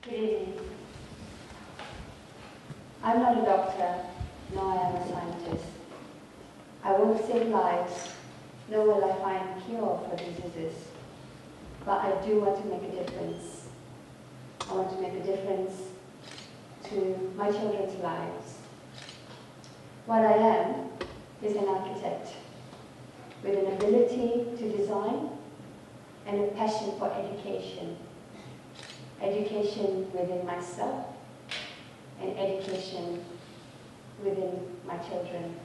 Good evening. I'm not a doctor, nor am I a scientist. I won't save lives, nor will I find a cure for diseases. But I do want to make a difference. I want to make a difference to my children's lives. What I am is an architect with an ability to design and a passion for education. Education within myself and education within my children.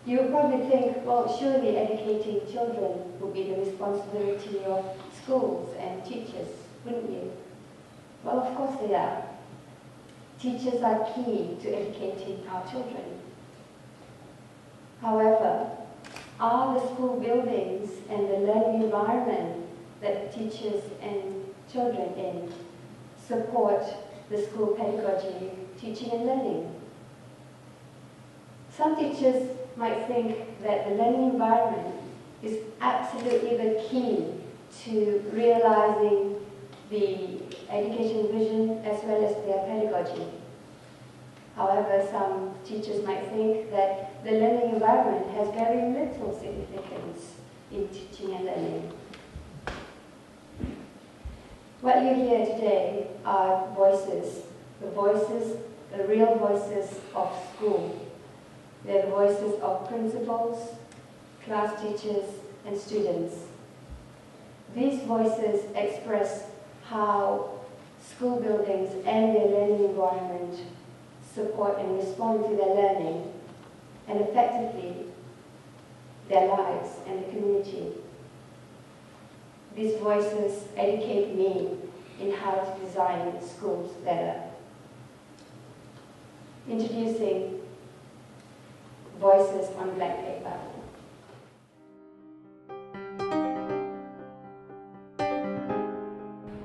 You would probably think, well, surely educating children would be the responsibility of schools and teachers, wouldn't you? Well, of course they are. Teachers are key to educating our children. However, are the school buildings and the learning environment that teachers and children in support the school pedagogy, teaching and learning? Some teachers might think that the learning environment is absolutely the key to realizing the education vision as well as their pedagogy. However, some teachers might think that the learning environment has very little significance in teaching and learning. What you hear today are voices, the real voices of school. They're the voices of principals, class teachers, and students. These voices express how school buildings and their learning environment support and respond to their learning and effectively their lives and the community. These voices educate me in how to design schools better. Introducing Voices on Black Paper.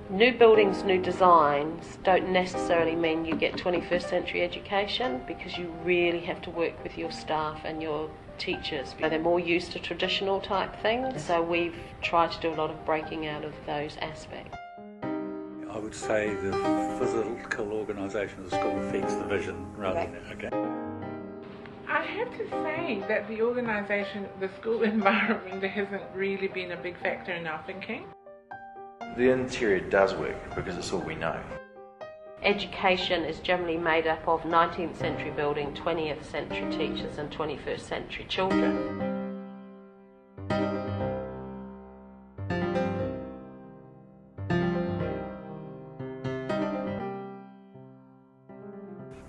New buildings, new designs don't necessarily mean you get 21st century education, because you really have to work with your staff and your teachers. They're more used to traditional type things, so we've tried to do a lot of breaking out of those aspects. I would say the physical organisation of the school affects the vision rather than okay. I have to say that the organisation, the school environment hasn't really been a big factor in our thinking. The interior does work because it's all we know. Education is generally made up of 19th century building, 20th century teachers and 21st century children.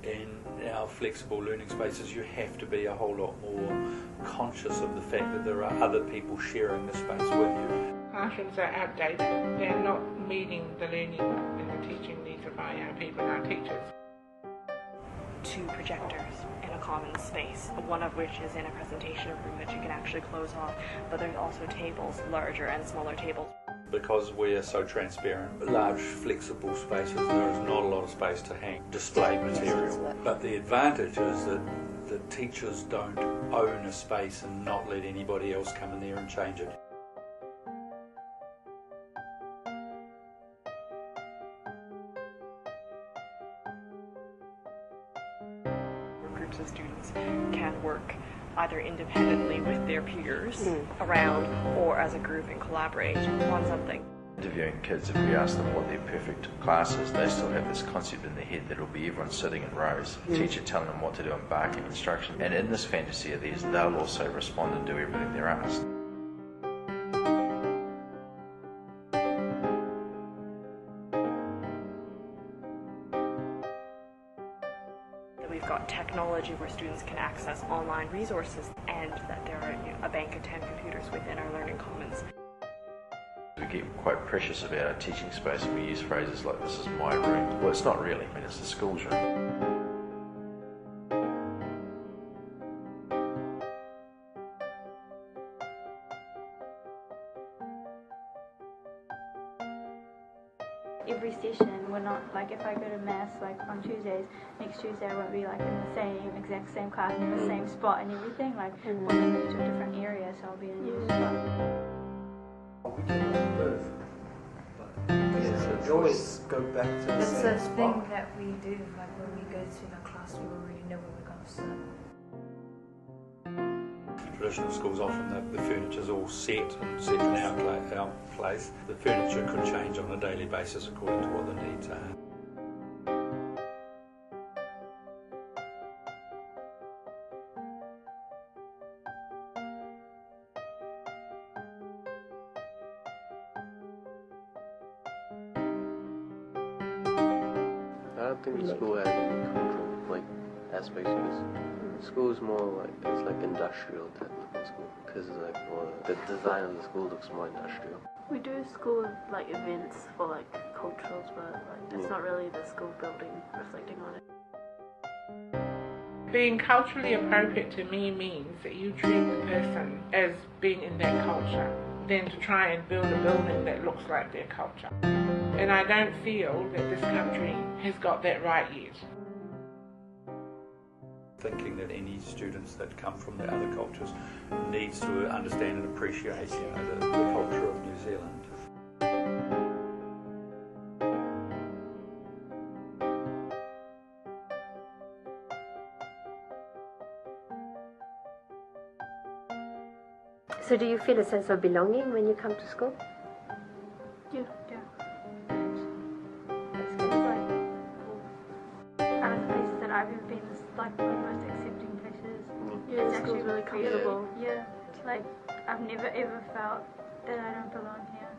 In our flexible learning spaces, you have to be a whole lot more conscious of the fact that there are other people sharing the space with you. Classrooms are outdated. They're not meeting the learning and the teaching needs of our young people and our teachers. 2 projectors in a common space, one of which is in a presentation room that you can actually close off, but there's also tables, larger and smaller tables. Because we are so transparent, large flexible spaces, there is not a lot of space to hang display material. But the advantage is that the teachers don't own a space and not let anybody else come in there and change it. Groups of students can work either independently with their peers around or as a group and collaborate on something. Interviewing kids, if we ask them what their perfect class is, they still have this concept in their head that it'll be everyone sitting in rows, teacher telling them what to do and barking instruction. And in this fantasy of theirs, they'll also respond and do everything they're asked. We've got technology where students can access online resources, and that there are a bank of 10 computers within our learning commons. We get quite precious about our teaching space and we use phrases like, this is my room. Well, it's not really, I mean, it's the school's room. Every session, we're not, like if I go to maths like on Tuesdays, next Tuesday I won't be like in the exact same class, in the same spot and everything, like when I move to a different area, so I'll be in a new spot. We can live, but Yeah, you always go back to the It's same a spot. thing that we do, like when we go to the class, we already know where we're going to sit. Traditional schools, often the furniture's all set and set in our place. The furniture could change on a daily basis according to what the needs are. I don't think the school has any cultural aspects because school is more it's industrial type of school because the design of the school looks more industrial. We do school events for culturals, but it's not really the school building reflecting on it. Being culturally appropriate to me means that you treat the person as being in that culture, than to try and build a building that looks like their culture. And I don't feel that this country has got that right yet. Thinking that any students that come from the other cultures needs to understand and appreciate the culture of New Zealand. So do you feel a sense of belonging when you come to school? Yeah. That's good. Out of the places that I've ever been, it's one of the most accepting places. Yeah, It's the school's really comfortable. Yeah, I've never ever felt that I don't belong here.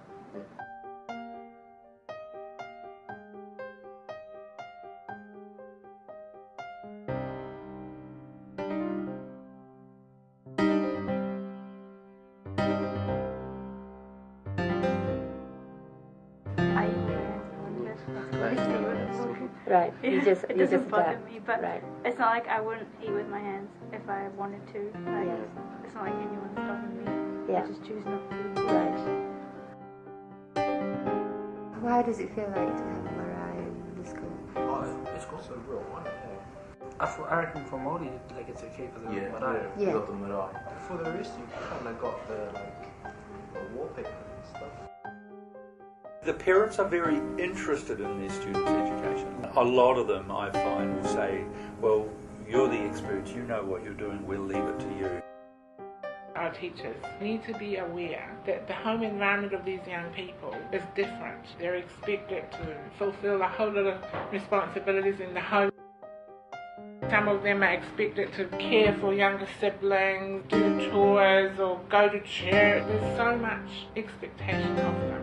Right. It doesn't bother me, but right. it's not like I wouldn't eat with my hands if I wanted to. It's not like anyone's stopping me. Yeah. I just choose not to. Right. How does it feel like to have Mariah in the school? Oh, it's also real one. I reckon for Māori, it's okay for the marae. Yeah. Got the marae. For the rest, you kind of got the wallpaper and stuff. The parents are very interested in their students' education. A lot of them, I find, will say, well, you're the experts, you know what you're doing, we'll leave it to you. Our teachers need to be aware that the home environment of these young people is different. They're expected to fulfill a whole lot of responsibilities in the home. Some of them are expected to care for younger siblings, do chores or go to church. There's so much expectation of them.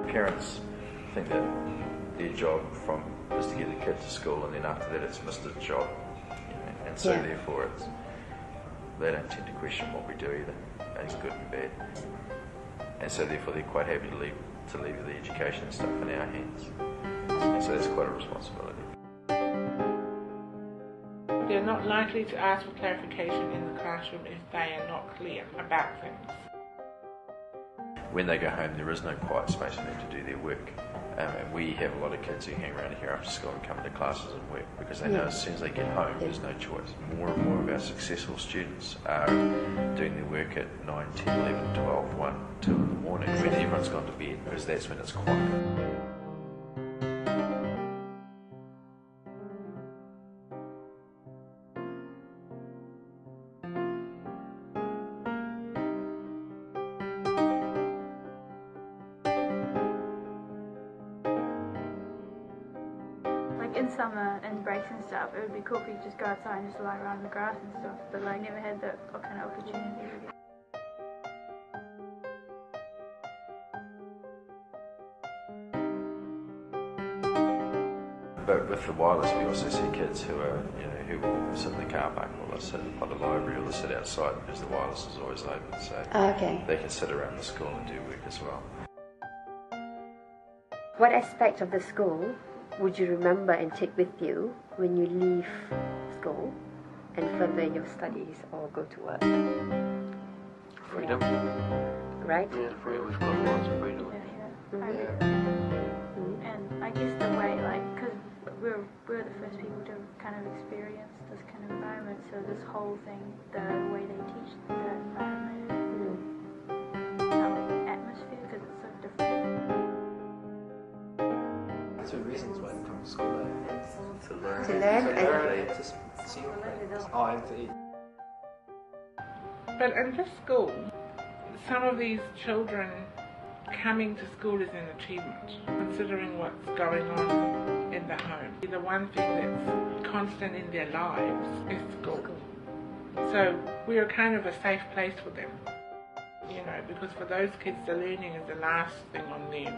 Parents think that their job is to get the kid to school, and then after that it's Mr. job, and so therefore they don't tend to question what we do either, and it's good and bad, and so therefore they're quite happy to leave the education and stuff in our hands, and so that's quite a responsibility. They're not likely to ask for clarification in the classroom if they are not clear about things. When they go home, there is no quiet space for them to do their work. And we have a lot of kids who hang around here after school and come into classes and work because they know as soon as they get home, there's no choice. More and more of our successful students are doing their work at 9, 10, 11, 12, 1, 2 in the morning when everyone's gone to bed, because that's when it's quiet. In summer and breaks and stuff, it would be cool if you just go outside and just lie around in the grass and stuff, but never had that kind of opportunity. But with the wireless, we also see kids who who will sit in the car park, or they'll sit by the library, or they'll sit outside because the wireless is always open, so they can sit around the school and do work as well. What aspect of the school would you remember and take with you when you leave school and further your studies or go to work? Freedom. Right? Yeah, freedom. We've got lots of freedom. I really think. And I guess the way, like, because we're the first people to kind of experience this kind of environment, so this whole thing, the way they teach the environment, atmosphere, because it's so different. Two reasons why they come to school. To learn. To learn and to see and to eat. But in this school, some of these children coming to school is an achievement, considering what's going on in the home. The one thing that's constant in their lives is school. So we're kind of a safe place for them, you know, because for those kids the learning is the last thing on their